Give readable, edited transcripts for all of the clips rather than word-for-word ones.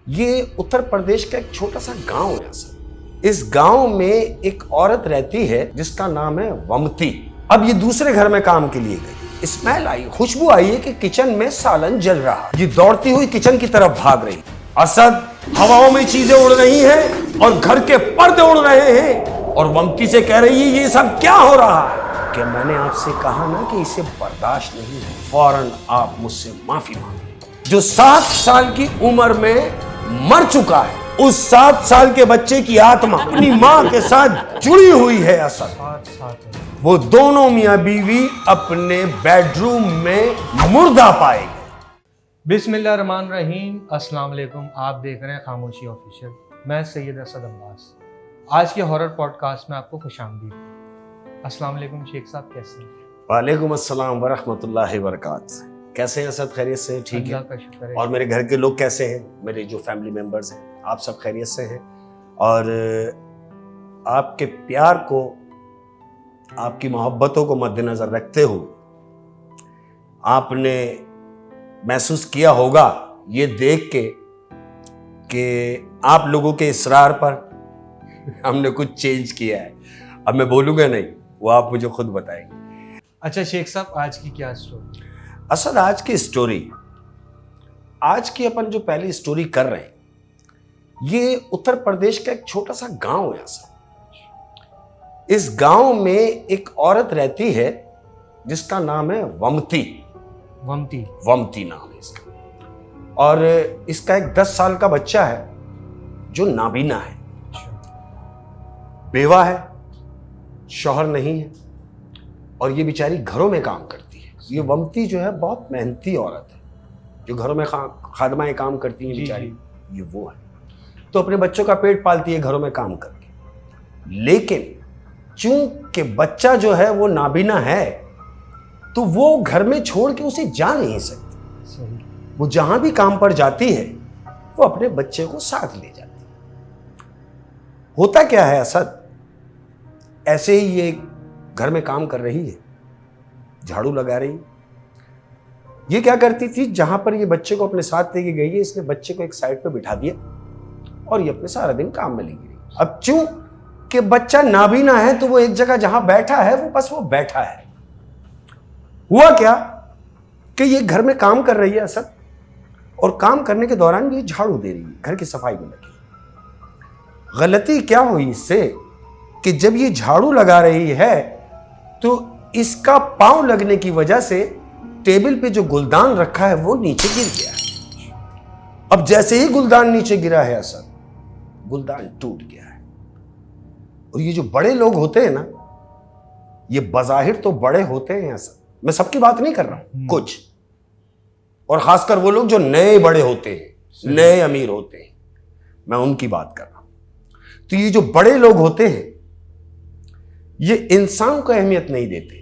ये उत्तर प्रदेश का एक छोटा सा गांव है सर। इस गांव में एक औरत रहती है जिसका नाम है वमती। अब ये दूसरे घर में काम के लिए गई। स्मेल आई, खुशबू आई है कि किचन में सालन जल रहा। ये दौड़ती हुई किचन की तरफ भाग रही। असद, हवाओं में चीजें उड़ रही हैं और घर के पर्दे उड़ रहे हैं और वमती से कह रही है ये सब क्या हो रहा है। कि मैंने आपसे कहा ना कि इसे बर्दाश्त नहीं है। फौरन आप मुझसे माफी मांगे। जो 7 साल की उम्र में मर चुका है, उस 7 साल के बच्चे की आत्मा अपनी मां के साथ जुड़ी हुई है। असद, वो दोनों मियां बीवी अपने बेडरूम में मुर्दा पाएंगे। बिस्मिल्लाहिर्रहमानिर्रहीम। अस्सलाम वालेकुम। आप देख रहे हैं खामोशी ऑफिशियल। मैं सैयद असद अब्बास। आज के हॉरर पॉडकास्ट में आपको खुशामदीद। अस्सलाम वालेकुम शेख साहब, कैसे हैं? वालेकुम अस्सलाम वरहमतुल्लाहि वबरकातुहू। कैसे हैं असद? खैरियत से? ठीक है। अल्लाह का शुक्र है। और मेरे घर के लोग कैसे हैं? मेरे जो फैमिली मेंबर्स हैं, आप सब खैरियत से हैं? और आपके प्यार को, आपकी मोहब्बतों को मद्देनजर रखते हुए आपने महसूस किया होगा ये देख के कि आप लोगों के इसरार पर हमने कुछ चेंज किया है। अब मैं बोलूंगा नहीं, वो आप मुझे खुद बताएंगे। अच्छा शेख साहब, आज की क्या स्टोरी? असद, आज की स्टोरी, आज की अपन जो पहली स्टोरी कर रहे हैं, ये उत्तर प्रदेश का एक छोटा सा गांव है। असद, इस गांव में एक औरत रहती है जिसका नाम है वमती। वमती नाम है इसका। और इसका एक 10 साल का बच्चा है जो नाबीना है। बेवा है, शौहर नहीं है और ये बेचारी घरों में काम करती है। ये वमती जो है बहुत मेहनती औरत है, जो घरों में खादमाएं काम करती हैं बेचारी, ये वो है। तो अपने बच्चों का पेट पालती है घरों में काम करके। लेकिन चूंकि बच्चा जो है वो नाबीना है, तो वो घर में छोड़ के उसे जा नहीं सकती। वो जहां भी काम पर जाती है वो अपने बच्चे को साथ ले जाती है। होता क्या है असद, ऐसे ही ये घर में काम कर रही है, झाड़ू लगा रही। ये क्या करती थी, जहां पर ये बच्चे को अपने साथ लेके गई है, इसने बच्चे को एक साइड पे बिठा दिया और ये अपने सारा दिन काम में लगी रही। अब चूंकि बच्चा नाबीना है तो वो एक जगह जहां बैठा है वो बैठा है। हुआ क्या कि ये घर में काम कर रही है असद, और काम करने के दौरान ये झाड़ू दे रही है, घर की सफाई में लगी। गलती क्या हुई इससे कि जब ये झाड़ू लगा रही है तो इसका पांव लगने की वजह से टेबल पे जो गुलदान रखा है वो नीचे गिर गया है। अब जैसे ही गुलदान नीचे गिरा है असद, गुलदान टूट गया है। और ये जो बड़े लोग होते हैं ना, ये बज़ाहिर तो बड़े होते हैं असद, मैं सबकी बात नहीं कर रहा हूं, कुछ, और खासकर वो लोग जो नए बड़े होते हैं, नए अमीर होते हैं, मैं उनकी बात कर रहा हूं। तो ये जो बड़े लोग होते हैं ये इंसान को अहमियत नहीं देते,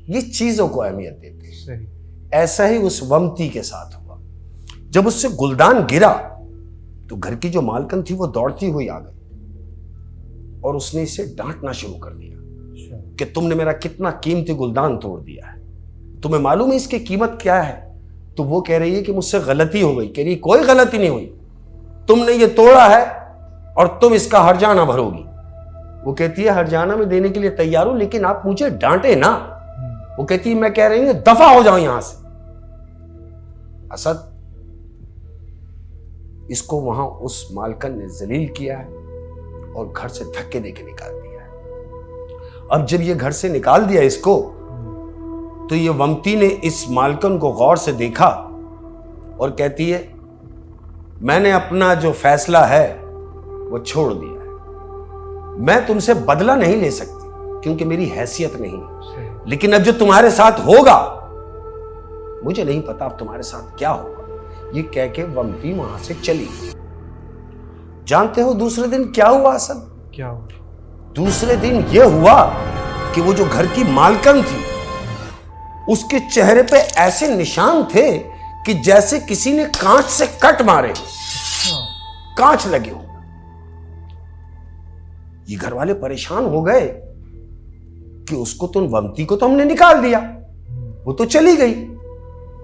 ये चीजों को अहमियत देते हैं। ऐसा ही उस वमती के साथ हुआ। जब उससे गुलदान गिरा तो घर की जो मालकन थी वो दौड़ती हुई आ गई और उसने इसे डांटना शुरू कर दिया कि तुमने मेरा कितना कीमती गुलदान तोड़ दिया है, तुम्हें मालूम है इसकी कीमत क्या है? तो वो कह रही है कि मुझसे गलती हो गई। कह रही कोई गलती नहीं हुई, तुमने ये तोड़ा है और तुम इसका हर्जाना भरोगी। वो कहती है हर्जाना में देने के लिए तैयार हूं, लेकिन आप मुझे डांटे ना। वो कहती है मैं कह रही हूं दफा हो जाओ यहां से। असद, इसको वहां उस मालकन ने जलील किया है और घर से धक्के देके निकाल दिया है। अब जब ये घर से निकाल दिया इसको, तो ये वमती ने इस मालकन को गौर से देखा और कहती है मैंने अपना जो फैसला है वो छोड़ दिया है। मैं तुमसे बदला नहीं ले सकती क्योंकि मेरी हैसियत नहीं, लेकिन अब जो तुम्हारे साथ होगा मुझे नहीं पता अब तुम्हारे साथ क्या होगा। ये कह के वमती वहां से चली गई। जानते हो दूसरे दिन क्या हुआ असद? क्या हुआ? दूसरे दिन यह हुआ कि वो जो घर की मालकन थी उसके चेहरे पे ऐसे निशान थे कि जैसे किसी ने कांच से कट मारे, कांच लगे हो। ये घर वाले परेशान हो गए कि उसको तो, वमती को तो हमने निकाल दिया, वो तो चली गई,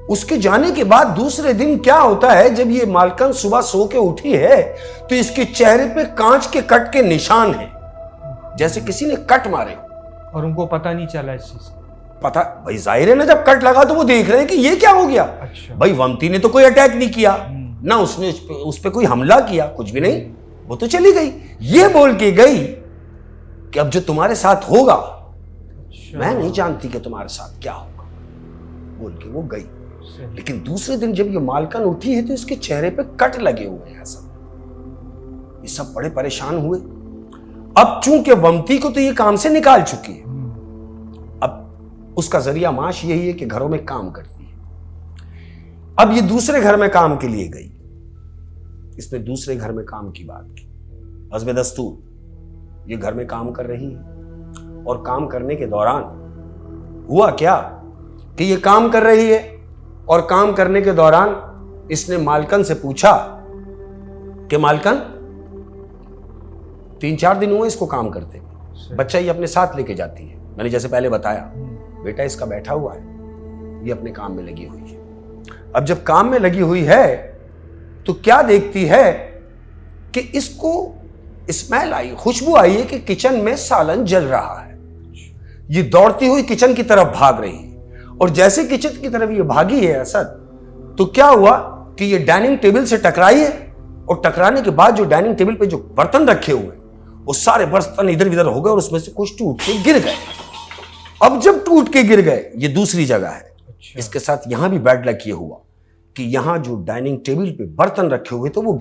उसके जाने के बाद दूसरे दिन क्या होता है, जब ये मालकन सुबह सो के उठी है तो इसके चेहरे पे कांच के कट के निशान हैं, जैसे किसी ने कट मारे। और उनको पता नहीं चला इस चीज का? पता भाई जाहिर है ना, जब कट लगा तो वो देख रहे हैं कि ये क्या हो गया। अच्छा। भाई वमती ने तो कोई अटैक नहीं किया, ना उसने उस पे कोई हमला किया, कुछ भी नहीं, वो तो चली गई। ये बोल के गई कि अब जो तुम्हारे साथ होगा, अच्छा। मैं नहीं जानती कि तुम्हारे साथ क्या होगा, बोल के वो गई। सही। लेकिन दूसरे दिन जब ये मालकन उठी है तो इसके चेहरे पे कट लगे हुए हैं सब। ये सब बड़े परेशान हुए। अब चूंकि वमती को तो ये काम से निकाल चुकी है, अब उसका जरिया माश यही है कि घरों में काम करती है। अब ये दूसरे घर में काम के लिए गई, इसने दूसरे घर में काम की बात की। हस्बे दस्तूर ये घर में काम कर रही है, और काम करने के दौरान हुआ क्या कि ये काम कर रही है, और काम करने के दौरान इसने मालकन से पूछा कि मालकन 3-4 दिन हुए इसको काम करते, बच्चा ये अपने साथ लेके जाती है। मैंने जैसे पहले बताया, बेटा इसका बैठा हुआ है, ये अपने काम में लगी हुई है। अब जब काम में लगी हुई है तो क्या देखती है कि इसको स्मेल आई, खुशबू आई है कि किचन में सालन जल रहा है। ये दौड़ती हुई किचन की तरफ भाग रही है, और जैसे किचन की तरफ ये भागी है असद, तो क्या हुआ कि ये डाइनिंग टेबल से टकराई है, और टकराने के बाद जो डाइनिंग टेबल पे जो बर्तन रखे हुए हैं वो सारे बर्तन इधर उधर हो गए, और उसमें से कुछ टूट के गिर गए। अब जब टूट के गिर गए, ये दूसरी जगह है। अच्छा। इसके साथ यहां भी बैड लक ये हुआ कि यहां जो डाइनिंग टेबल पे बर्तन रखे हुए थे वो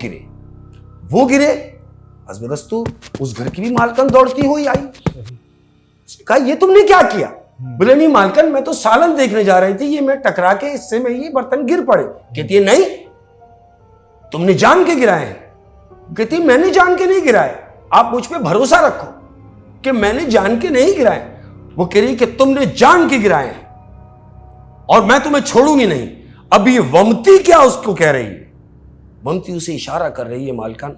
गिरे। हस्बे उस घर की भी मालकन दौड़ती हुई आई। उसने कहा ये तुमने क्या किया? बोले नहीं मालकन, मैं तो सालन देखने जा रही थी, ये मैं टकरा के इससे में ये बर्तन गिर पड़े। कहती है नहीं, तुमने जान के गिराए हैं। कहती मैंने जान के नहीं गिराए, आप मुझ पे भरोसा रखो कि मैंने जान के नहीं गिराए। वो कह रही कि तुमने जान के गिराए हैं, और मैं तुम्हें छोड़ूंगी नहीं। अब ये वमती क्या उसको कह रही है? वमती उसे इशारा कर रही है, मालकन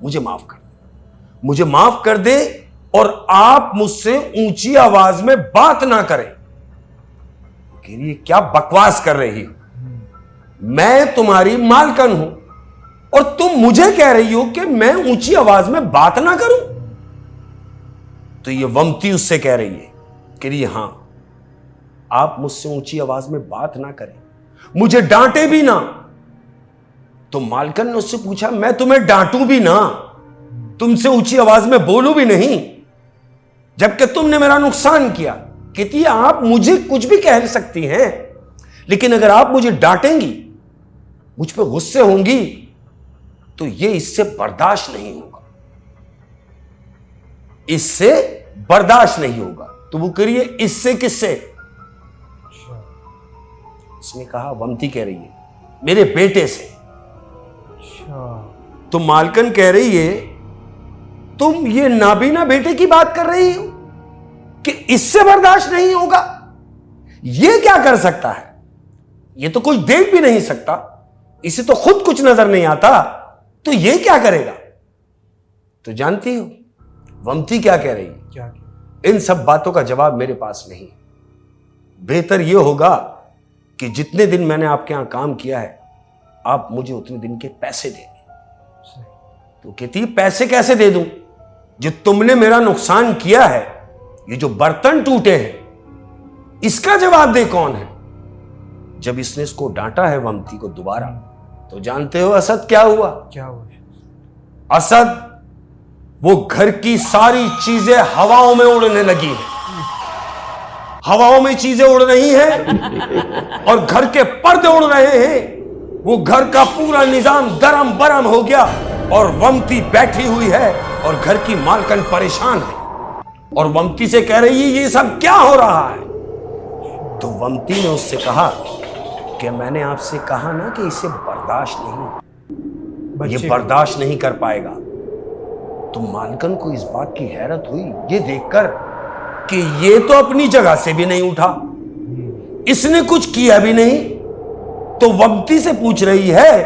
मुझे माफ कर दे, मुझे माफ कर दे, और आप मुझसे ऊंची आवाज में बात ना करें। कह रही है क्या बकवास कर रही हो, मैं तुम्हारी मालकन हूं और तुम मुझे कह रही हो कि मैं ऊंची आवाज में बात ना करूं। तो ये वमती उससे कह रही है, कह रही है हां, आप मुझसे ऊंची आवाज में बात ना करें, मुझे डांटे भी ना। तो मालकन ने उससे पूछा मैं तुम्हें डांटूं भी ना, तुमसे ऊंची आवाज में बोलूं भी नहीं, जबकि तुमने मेरा नुकसान किया। कहती है आप मुझे कुछ भी कह सकती हैं, लेकिन अगर आप मुझे डांटेंगी, मुझ पे गुस्से होंगी, तो ये इससे बर्दाश्त नहीं होगा, इससे बर्दाश्त नहीं होगा। तो वो कह रही है इससे किससे? उसने कहा वमती कह रही है मेरे बेटे से। तो मालकन कह रही है तुम ये नाबीना बेटे की बात कर रही हो कि इससे बर्दाश्त नहीं होगा? ये क्या कर सकता है? ये तो कुछ देख भी नहीं सकता, इसे तो खुद कुछ नजर नहीं आता, तो ये क्या करेगा? तो जानती हो वमती क्या कह रही है? क्या? इन सब बातों का जवाब मेरे पास नहीं। बेहतर यह होगा कि जितने दिन मैंने आपके यहां काम किया है, आप मुझे उतने दिन के पैसे दे दें। तो कहती पैसे कैसे दे दूं? जो तुमने मेरा नुकसान किया है, ये जो बर्तन टूटे हैं, इसका जवाब दे कौन है? जब इसने इसको डांटा है वमती को दोबारा, तो जानते हो असद क्या हुआ? क्या हुआ? असद वो घर की सारी चीजें हवाओं में उड़ने लगी है, हवाओं में चीजें उड़ रही हैं और घर के पर्दे उड़ रहे हैं। वो घर का पूरा निजाम दरम बरम हो गया, और वमती बैठी हुई है, और घर की मालकन परेशान है, और वमती से कह रही है ये सब क्या हो रहा है? तो वमती ने उससे कहा कि मैंने आपसे कहा ना कि इसे बर्दाश्त नहीं, ये बर्दाश्त नहीं कर पाएगा। तो मालकन को इस बात की हैरत हुई ये देखकर कि ये तो अपनी जगह से भी नहीं उठा, इसने कुछ किया भी नहीं। तो वमती से पूछ रही है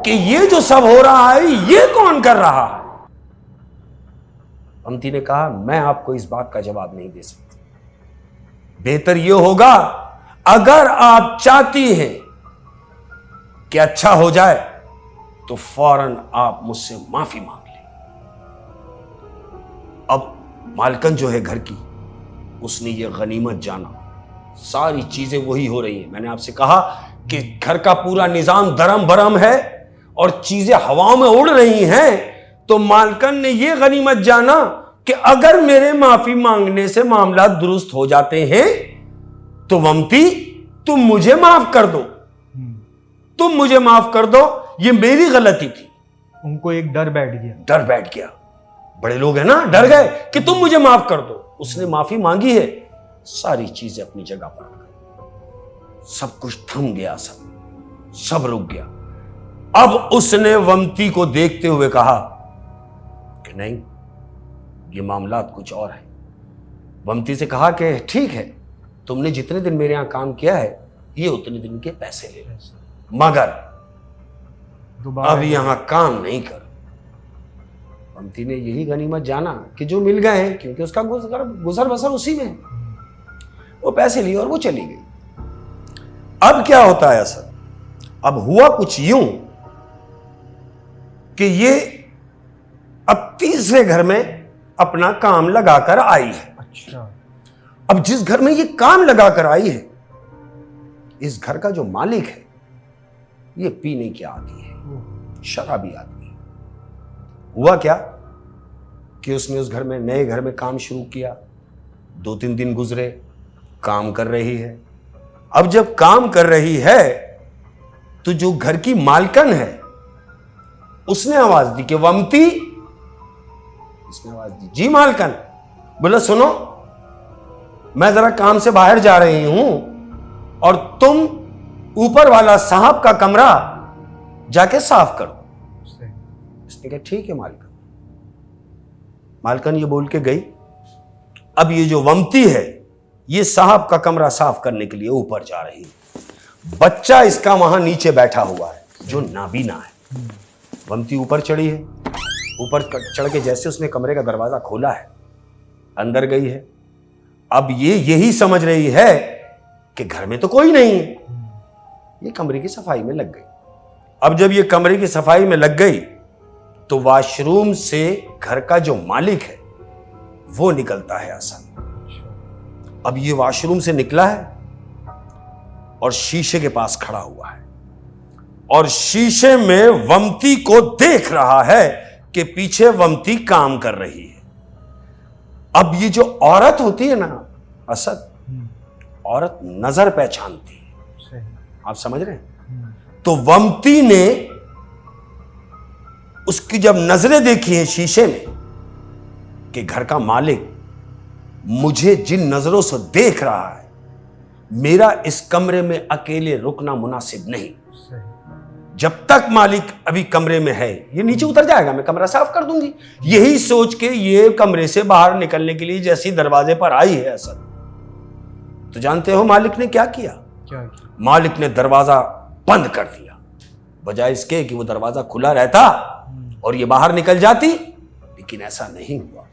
कि ये जो सब हो रहा है ये कौन कर रहा है? वमती ने कहा मैं आपको इस बात का जवाब नहीं दे सकती। बेहतर यह होगा अगर आप चाहती हैं कि अच्छा हो जाए तो फौरन आप मुझसे माफी मांग लें। अब मालकन जो है घर की, उसने ये गनीमत जाना, सारी चीजें वही हो रही हैं। मैंने आपसे कहा कि घर का पूरा निजाम दरम बरम है और चीजें हवाओं में उड़ रही हैं, तो मालकन ने ये गनीमत जाना कि अगर मेरे माफी मांगने से मामला दुरुस्त हो जाते हैं तो वमती तुम मुझे माफ कर दो, तुम मुझे माफ कर दो, ये मेरी गलती थी। उनको एक डर बैठ गया। डर बैठ गया, बड़े लोग हैं ना, डर गए कि तुम मुझे माफ कर दो। उसने माफी मांगी है, सारी चीजें अपनी जगह पर आ गई, सब कुछ थम गया, सब रुक गया। अब उसने वमती को देखते हुए कहा कि नहीं, ये मामला कुछ और है। वमती से कहा कि ठीक है, तुमने जितने दिन मेरे यहां काम किया है ये उतने दिन के पैसे ले लो, मगर अब यहां काम नहीं करो। वमती ने यही गनीमत जाना कि जो मिल गए हैं, क्योंकि उसका गुजर बसर उसी में है, वो पैसे लिए और वो चली गई। अब क्या होता है असर? अब हुआ कुछ यूं कि ये अब तीसरे घर में अपना काम लगाकर आई है। अच्छा। अब जिस घर में ये काम लगाकर आई है, इस घर का जो मालिक है ये पीने की आदी है, शराबी आदमी। हुआ क्या कि उसने उस घर में, नए घर में काम शुरू किया। 2-3 दिन गुजरे, काम कर रही है। अब जब काम कर रही है तो जो घर की मालकन है उसने आवाज दी कि वमती। उसने आवाज दी, जी मालकन। बोला सुनो, मैं जरा काम से बाहर जा रही हूं और तुम ऊपर वाला साहब का कमरा जाके साफ करो। उसने कहा ठीक है मालकन। मालकन ये बोल के गई। अब ये जो वमती है ये साहब का कमरा साफ करने के लिए ऊपर जा रही है। बच्चा इसका वहां नीचे बैठा हुआ है जो नाबीना है। वमती ऊपर चढ़ी है। ऊपर चढ़ के जैसे उसने कमरे का दरवाजा खोला है, अंदर गई है। अब ये यही समझ रही है कि घर में तो कोई नहीं है। ये कमरे की सफाई में लग गई। अब जब ये कमरे की सफाई में लग गई तो वॉशरूम से घर का जो मालिक है वो निकलता है असल। अब ये वॉशरूम से निकला है और शीशे के पास खड़ा हुआ है और शीशे में वमती को देख रहा है कि पीछे वमती काम कर रही है। अब ये जो औरत होती है ना असद, औरत नजर पहचानती है। आप समझ रहे हैं? तो वमती ने उसकी जब नजरें देखी हैं शीशे में कि घर का मालिक मुझे जिन नजरों से देख रहा है, मेरा इस कमरे में अकेले रुकना मुनासिब नहीं। जब तक मालिक अभी कमरे में है, ये नीचे उतर जाएगा, मैं कमरा साफ कर दूंगी। यही सोच के ये कमरे से बाहर निकलने के लिए जैसी दरवाजे पर आई है असद, तो जानते हो मालिक ने क्या किया? मालिक ने दरवाजा बंद कर दिया, बजाय इसके कि वो दरवाजा खुला रहता और ये बाहर निकल जाती। लेकिन ऐसा नहीं हुआ।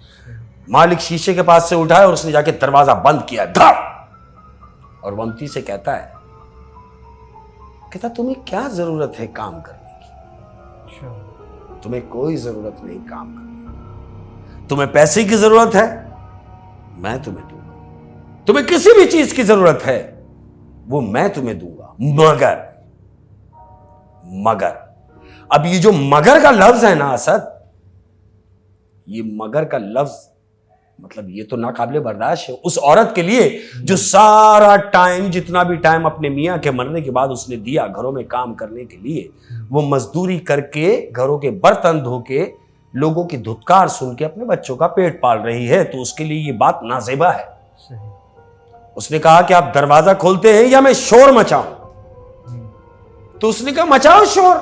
मालिक शीशे के पास से उठाया और उसने जाके दरवाजा बंद किया, धड़। और वमती से कहता तुम्हें क्या जरूरत है काम करने की? तुम्हें कोई जरूरत नहीं काम करने की। तुम्हें पैसे की जरूरत है, मैं तुम्हें दूंगा। तुम्हें किसी भी चीज की जरूरत है, वो मैं तुम्हें दूंगा, मगर अब ये जो मगर का लफ्ज है ना असद, ये मगर का लफ्ज मतलब ये तो नाकाबिले बर्दाश्त है उस औरत के लिए जो सारा टाइम, जितना भी टाइम अपने मियां के मरने के बाद उसने दिया घरों में काम करने के लिए, वो मजदूरी करके घरों के बर्तन धो के लोगों की धुतकार सुन के अपने बच्चों का पेट पाल रही है। तो उसके लिए ये बात नाजेबा है। उसने कहा कि आप दरवाजा खोलते हैं या मैं शोर मचाऊं? तो उसने कहा मचाओ शोर,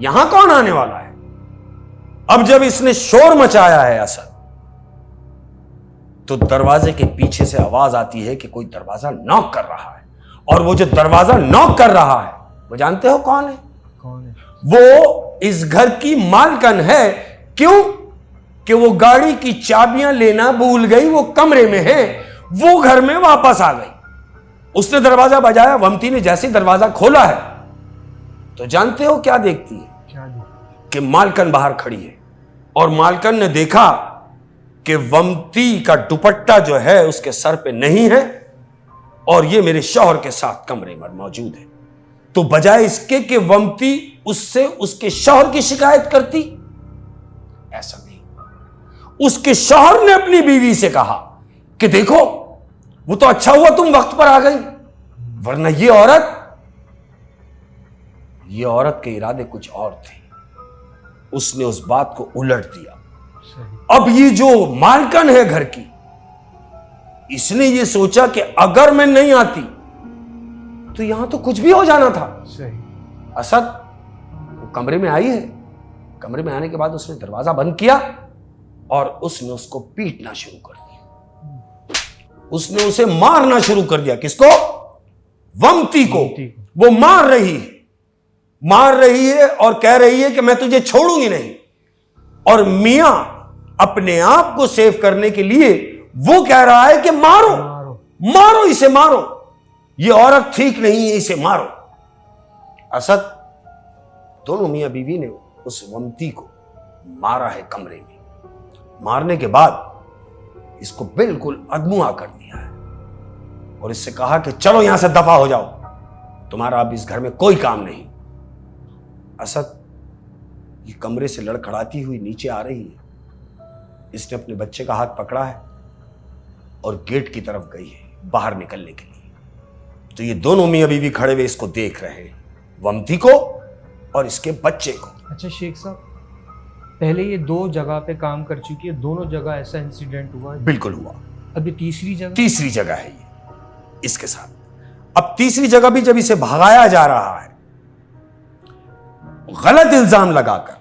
यहां कौन आने वाला है? अब जब इसने शोर मचाया है असद, तो दरवाजे के पीछे से आवाज आती है कि कोई दरवाजा नॉक कर रहा है। और वो जो दरवाजा नॉक कर रहा है वो जानते हो कौन है? कौन है? वो इस घर की मालकन है। क्यों? कि वो गाड़ी की चाबियां लेना भूल गई, वो कमरे में है, वो घर में वापस आ गई। उसने दरवाजा बजाया, वमती ने जैसे दरवाजा खोला है तो जानते हो क्या देखती है? क्या देखती? कि मालकन बाहर खड़ी है और मालकन ने देखा कि वमती का दुपट्टा जो है उसके सर पे नहीं है और ये मेरे शौहर के साथ कमरे में मौजूद है। तो बजाय इसके कि वमती उससे उसके शौहर की शिकायत करती, ऐसा नहीं, उसके शौहर ने अपनी बीवी से कहा कि देखो वो तो अच्छा हुआ तुम वक्त पर आ गई, वरना ये औरत के इरादे कुछ और थे। उसने उस बात को उलट दिया। अब ये जो मालकन है घर की, इसने ये सोचा कि अगर मैं नहीं आती तो यहां तो कुछ भी हो जाना था। सही। असद वो कमरे में आई है। कमरे में आने के बाद उसने दरवाजा बंद किया और उसने उसको पीटना शुरू कर दिया। उसने उसे मारना शुरू कर दिया। किसको? वमती को। वो मार रही है और कह रही है कि मैं तुझे छोड़ूंगी नहीं। और मियां अपने आप को सेव करने के लिए वो कह रहा है कि मारो इसे, मारो, ये औरत ठीक नहीं है, इसे मारो। असद, दोनों मियां बीवी ने उस वमती को मारा है कमरे में। मारने के बाद इसको बिल्कुल अधमुआ कर दिया है और इससे कहा कि चलो यहां से दफा हो जाओ, तुम्हारा अब इस घर में कोई काम नहीं। असद ये कमरे से लड़खड़ाती हुई नीचे आ रही है। इसने अपने बच्चे का हाथ पकड़ा है और गेट की तरफ गई है बाहर निकलने के लिए। तो ये दोनों मियां बीवी खड़े हुए इसको देख रहे हैं, वमती को और इसके बच्चे को। अच्छा शेख साहब, पहले ये 2 जगह पे काम कर चुकी है, दोनों जगह ऐसा इंसिडेंट हुआ है? बिल्कुल हुआ। अभी तीसरी जगह है ये इसके साथ। अब तीसरी जगह भी जब इसे भगाया जा रहा है गलत इल्जाम लगाकर,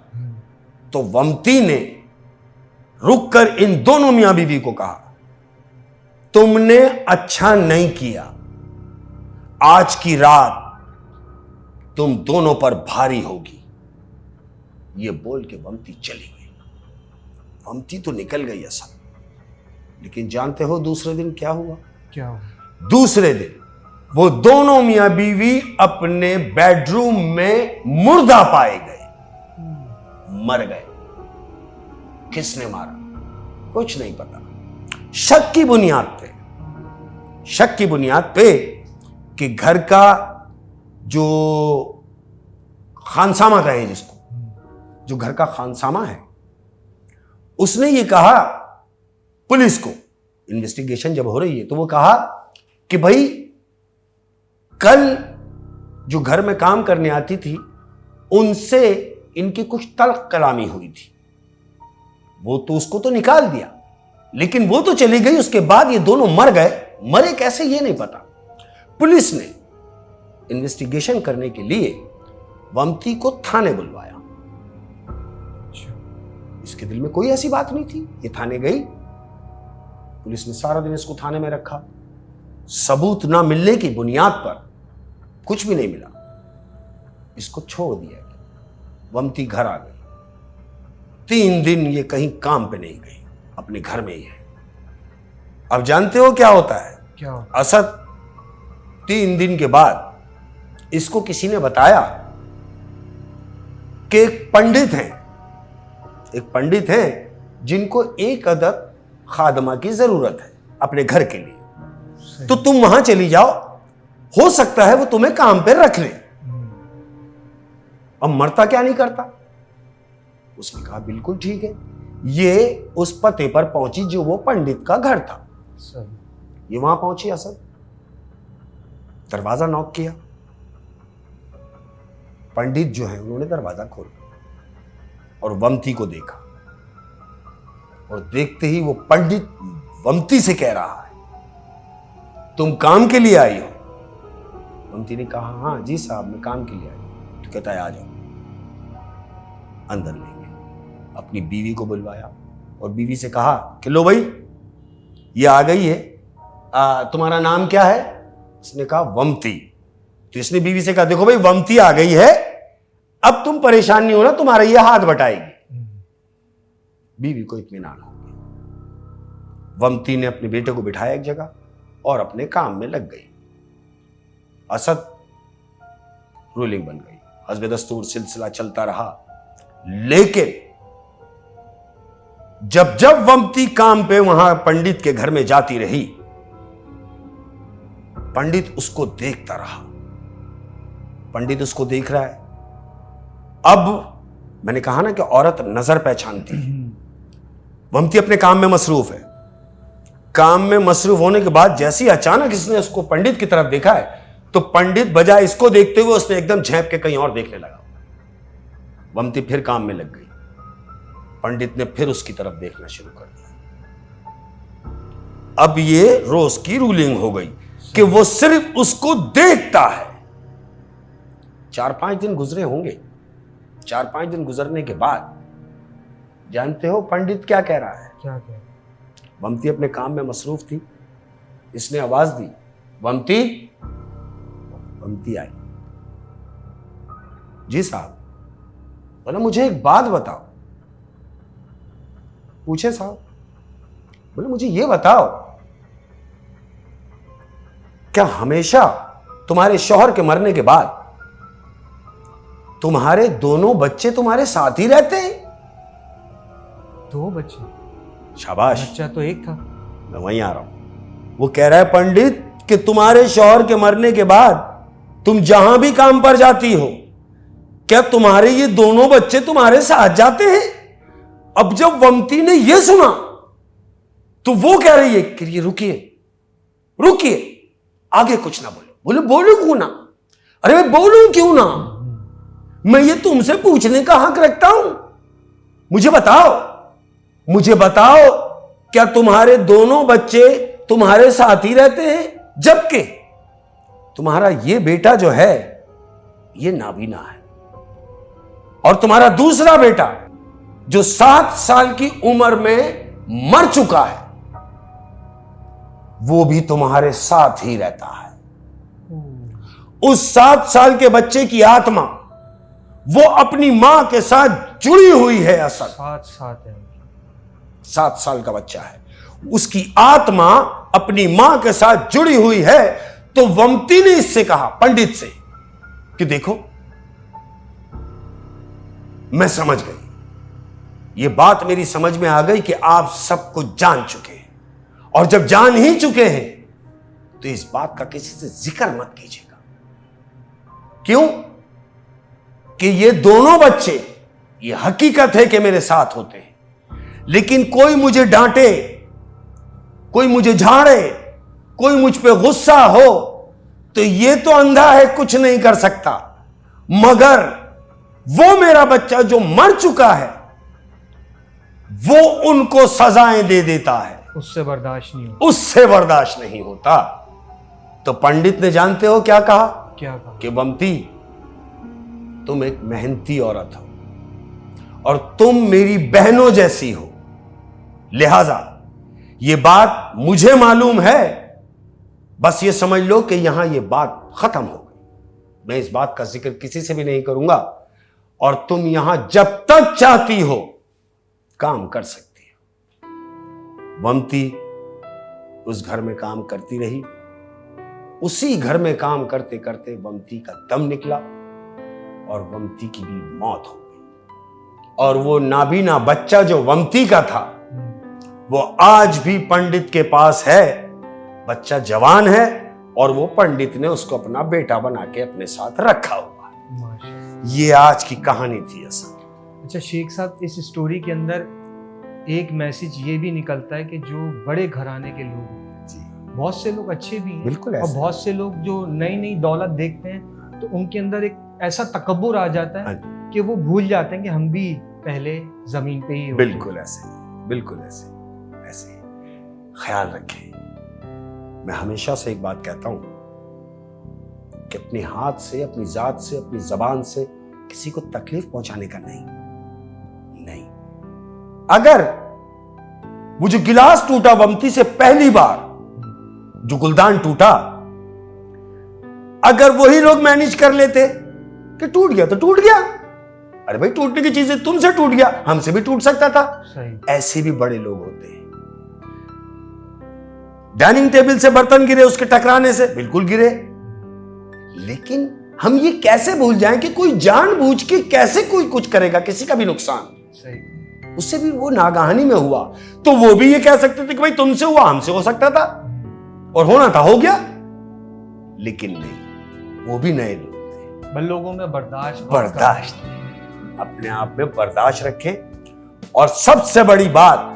तो वमती ने रुककर इन दोनों मियां बीवी को कहा, तुमने अच्छा नहीं किया, आज की रात तुम दोनों पर भारी होगी। ये बोल के वमती चली गई। वमती तो निकल गई असद, लेकिन जानते हो दूसरे दिन क्या हुआ? दूसरे दिन वो दोनों मियां बीवी अपने बेडरूम में मुर्दा पाए गए, मर गए। किसने मारा? कुछ नहीं पता। शक की बुनियाद पे कि घर का जो खानसामा कहें जिसको, जो घर का खानसामा है, उसने ये कहा पुलिस को, इन्वेस्टिगेशन जब हो रही है तो वो कहा कि भाई कल जो घर में काम करने आती थी उनसे इनकी कुछ तल्ख कलामी हुई थी। वो तो उसको तो निकाल दिया, लेकिन वो तो चली गई, उसके बाद ये दोनों मर गए। मरे कैसे ये नहीं पता। पुलिस ने इन्वेस्टिगेशन करने के लिए वमती को थाने बुलवाया। इसके दिल में कोई ऐसी बात नहीं थी। ये थाने गई, पुलिस ने सारा दिन इसको थाने में रखा। सबूत ना मिलने की बुनियाद पर, कुछ भी नहीं मिला, इसको छोड़ दिया गया। वमती घर आ गई। 3 दिन ये कहीं काम पे नहीं गई, अपने घर में ही है। अब जानते हो क्या होता है? असद, 3 दिन के बाद इसको किसी ने बताया कि एक पंडित हैं जिनको एक अदद खादमा की जरूरत है अपने घर के लिए, तो तुम वहां चली जाओ, हो सकता है वो तुम्हें काम पे रख ले। अब मरता क्या नहीं करता। उसने कहा बिल्कुल ठीक है। ये उस पते पर पहुंची जो वो पंडित का घर था। ये वहां पहुंची असद, दरवाजा नॉक किया। पंडित जो है उन्होंने दरवाजा खोला और वमती को देखा, और देखते ही वो पंडित वमती से कह रहा है तुम काम के लिए आई हो? वमती ने कहा हाँ जी साहब, मैं काम के लिए आई हूं। तो कहता है आ जाओ, अंदर ले गए। अपनी बीवी को बुलवाया और बीवी से कहा कि लो भाई ये आ गई है, तुम्हारा नाम क्या है? उसने कहा वमती। तो इसने बीवी से कहा देखो भाई वमती आ गई है, अब तुम परेशान नहीं होना, तुम्हारा ये हाथ बटाएगी। बीवी को इत्मीनान हो गया। वमती ने अपने बेटे को बिठाया एक जगह और अपने काम में लग गई। असद, रूलिंग बन गई, हस्बे दस्तूर सिलसिला चलता रहा। लेकिन जब जब वमती काम पे वहां पंडित के घर में जाती रही, पंडित उसको देखता रहा। पंडित उसको देख रहा है। अब मैंने कहा ना कि औरत नजर पहचानती है। वमती अपने काम में मसरूफ है। काम में मसरूफ होने के बाद जैसे ही अचानक इसने उसको पंडित की तरफ देखा है, तो पंडित बजाय इसको देखते हुए उसने एकदम झेप के कहीं और देखने लगा। वमती फिर काम में लग गई। पंडित ने फिर उसकी तरफ देखना शुरू कर दिया। अब ये रोज की रूलिंग हो गई कि वो सिर्फ उसको देखता है। 4-5 दिन गुजरे होंगे। 4-5 दिन गुजरने के बाद जानते हो पंडित क्या कह रहा है? क्या कह रहा है? वमती अपने काम में मसरूफ थी। इसने आवाज दी, वमती। वमती आई। जी साहब। बोला मुझे एक बात बताओ। पूछे साहब। बोले मुझे ये बताओ, क्या हमेशा तुम्हारे शौहर के मरने के बाद तुम्हारे दोनों बच्चे तुम्हारे साथ ही रहते हैं? 2 बच्चे? शाबाश। बच्चा तो एक था। मैं वहीं आ रहा हूं। वो कह रहा है पंडित कि तुम्हारे शौहर के मरने के बाद तुम जहां भी काम पर जाती हो, क्या तुम्हारे ये दोनों बच्चे तुम्हारे साथ जाते हैं? अब जब वमती ने यह सुना तो वो कह रही है कि रुकिए रुकिए, आगे कुछ ना बोलो। बोले बोलूं क्यों ना? अरे मैं बोलूं क्यों ना? मैं ये तुमसे पूछने का हक रखता हूं। मुझे बताओ क्या तुम्हारे दोनों बच्चे तुम्हारे साथ ही रहते हैं? जबकि तुम्हारा ये बेटा जो है ये नाबीना है, और तुम्हारा दूसरा बेटा जो 7 साल की उम्र में मर चुका है, वो भी तुम्हारे साथ ही रहता है। उस 7 साल के बच्चे की आत्मा वो अपनी मां के साथ जुड़ी हुई है। असल 7 साल का बच्चा है, उसकी आत्मा अपनी मां के साथ जुड़ी हुई है। तो वमती ने इससे कहा, पंडित से, कि देखो मैं समझ गई, ये बात मेरी समझ में आ गई कि आप सब कुछ जान चुके हैं, और जब जान ही चुके हैं तो इस बात का किसी से जिक्र मत कीजिएगा। क्यों? कि ये दोनों बच्चे, ये हकीकत है कि मेरे साथ होते हैं, लेकिन कोई मुझे डांटे, कोई मुझे झाड़े, कोई मुझ पे गुस्सा हो, तो ये तो अंधा है, कुछ नहीं कर सकता। मगर वो मेरा बच्चा जो मर चुका है, वो उनको सजाएं दे देता है, उससे बर्दाश्त नहीं होता। तो पंडित ने जानते हो क्या कहा? कि वमती, तुम एक मेहनती औरत हो और तुम मेरी बहनों जैसी हो, लिहाजा ये बात मुझे मालूम है, बस ये समझ लो कि यहां ये बात खत्म हो गई। मैं इस बात का जिक्र किसी से भी नहीं करूंगा, और तुम यहां जब तक चाहती हो काम कर सकती हो। वमती उस घर में काम करती रही। उसी घर में काम करते करते वमती का दम निकला और वमती की भी मौत हो गई। और वो नाबीना बच्चा जो वमती का था, वो आज भी पंडित के पास है। बच्चा जवान है और वो पंडित ने उसको अपना बेटा बना के अपने साथ रखा हुआ है। ये आज की कहानी थी असल। अच्छा शेख साहब, इस स्टोरी के अंदर एक मैसेज ये भी निकलता है कि जो बड़े घराने के लोग, बहुत से लोग अच्छे भी हैं, बिल्कुल, और बहुत से लोग जो नई नई दौलत देखते हैं तो उनके अंदर एक ऐसा तकब्बुर आ जाता है कि वो भूल जाते हैं कि हम भी पहले जमीन पे ही होते। बिल्कुल ऐसे ख्याल रखें। मैं हमेशा से एक बात कहता हूं कि अपने हाथ से, अपनी जात से, अपनी जबान से किसी को तकलीफ पहुंचाने का नहीं। अगर वो जो गिलास टूटा वमती से पहली बार, जो गुलदान टूटा, अगर वही लोग मैनेज कर लेते कि टूट गया तो टूट गया, अरे भाई टूटने की चीजें तुमसे टूट गया, हमसे भी टूट सकता था। ऐसे भी बड़े लोग होते हैं। डाइनिंग टेबल से बर्तन गिरे उसके टकराने से, बिल्कुल गिरे, लेकिन हम ये कैसे भूल जाएं कि कोई जानबूझ के कैसे कोई कुछ करेगा, किसी का भी नुकसान, सही, उससे भी वो नागाहानी में हुआ, तो वो भी ये कह सकते थे कि भाई तुमसे हुआ, हमसे हो सकता था और होना था, हो गया। लेकिन नहीं, वो भी नए लोग थे। बल लोगों में बर्दाश्त अपने आप में बर्दाश्त रखें। और सबसे बड़ी बात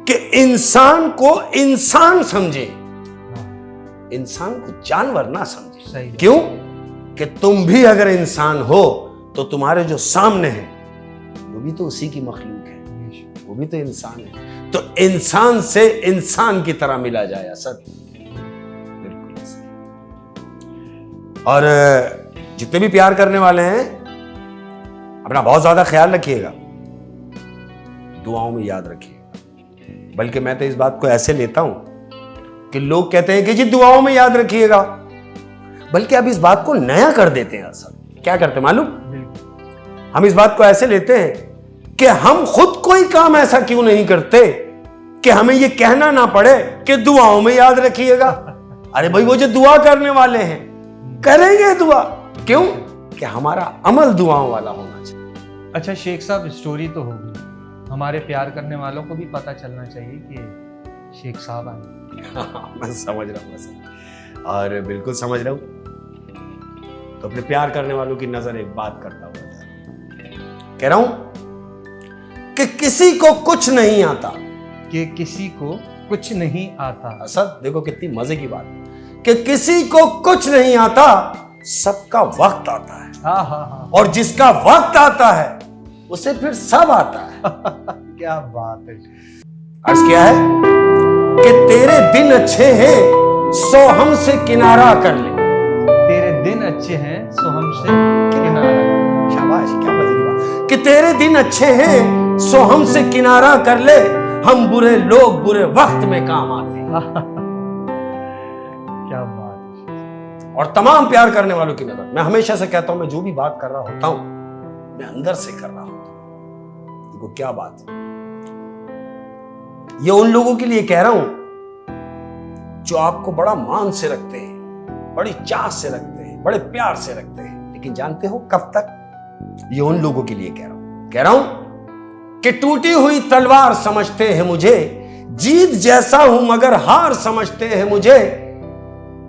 कि इंसान को इंसान समझे, इंसान को जानवर ना समझे। सही। क्यों? कि तुम भी अगर इंसान हो तो तुम्हारे जो सामने है वो भी तो उसी की मखलूक है, वो भी तो इंसान है। तो इंसान से इंसान की तरह मिला जाए असद, बिल्कुल सही। और जितने भी प्यार करने वाले हैं अपना बहुत ज्यादा ख्याल रखिएगा, दुआओं में याद रखिएगा। बल्कि मैं तो इस बात को ऐसे लेता हूं कि लोग कहते हैं कि जी दुआओं में याद रखिएगा, बल्कि अब इस बात को नया कर देते हैं। असल क्या करते हैं मालूम? हम इस बात को ऐसे लेते हैं कि हम खुद कोई काम ऐसा क्यों नहीं करते कि हमें यह कहना ना पड़े कि दुआओं में याद रखिएगा। अरे भाई, वो जो दुआ करने वाले हैं करेंगे दुआ, क्यों? कि हमारा अमल दुआओं वाला होना चाहिए। अच्छा शेख साहब, स्टोरी तो होगी, हमारे प्यार करने वालों को भी पता चलना चाहिए कि शेख साहब आए। मैं समझ रहा हूँ सर, और बिल्कुल समझ रहा हूँ। तो अपने प्यार करने वालों की नजर एक बात करता हुआ कह रहा हूं कि किसी को कुछ नहीं आता, कि किसी को कुछ नहीं आता। असद देखो कितनी मजे की बात, कि किसी को कुछ नहीं आता, सबका वक्त आता है। हाँ। और जिसका वक्त आता है उसे फिर सब आता है। क्या बात है। अर्ज क्या है कि तेरे दिन अच्छे हैं सो हमसे किनारा कर ले, तेरे दिन अच्छे हैं सो हमसे किनारा। शाबाश, क्या मजे की बात, कि तेरे दिन अच्छे हैं सो हमसे किनारा कर ले, हम बुरे लोग बुरे वक्त में काम आते हैं। क्या बात है। और तमाम प्यार करने वालों की नजर, मैं हमेशा से कहता हूं, मैं जो भी बात कर रहा होता हूं मैं अंदर से कर रहा होता हूं। देखो क्या बात है, ये उन लोगों के लिए कह रहा हूं जो आपको बड़ा मान से रखते हैं, बड़ी चाह से रखते हैं, बड़े प्यार से रखते हैं, लेकिन जानते हो कब तक? ये उन लोगों के लिए कह रहा हूं कि टूटी हुई तलवार समझते हैं मुझे, जीत जैसा हूं मगर हार समझते हैं मुझे,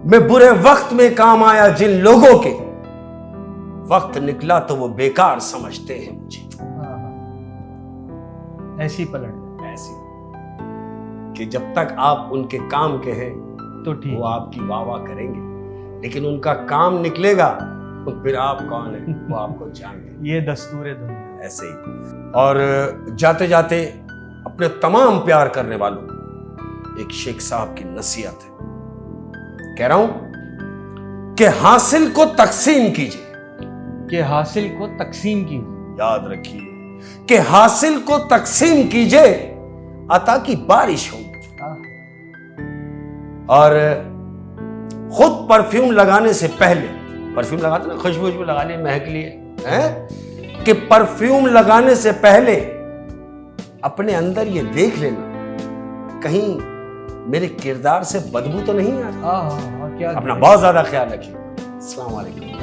मैं बुरे वक्त में काम आया जिन लोगों के, वक्त निकला तो वो बेकार समझते हैं मुझे। ऐसी पलट, ऐसी कि जब तक आप उनके काम के हैं तो ठीक, वो आपकी वाह वाह करेंगे, लेकिन उनका काम निकलेगा तो फिर आप कौन है वो आपको जानते। ये दस्तूर दुनिया ऐसे ही। और जाते जाते अपने तमाम प्यार करने वालों को एक शेख साहब की नसीहत है, कह रहा हूं कि हासिल को तकसीम कीजिए, कि हासिल को तकसीम कीजिए। याद रखिए कि हासिल को तकसीम कीजिए, अता की बारिश होगी। और खुद परफ्यूम लगाने से पहले, परफ्यूम लगाते ना, खुशबू लगा लिए, महक लिए हैं, कि परफ्यूम लगाने से पहले अपने अंदर ये देख लेना कहीं मेरे किरदार से बदबू तो नहीं आ रही। क्या अपना बहुत ज्यादा ख्याल रखिए। अस्सलाम वालेकुम।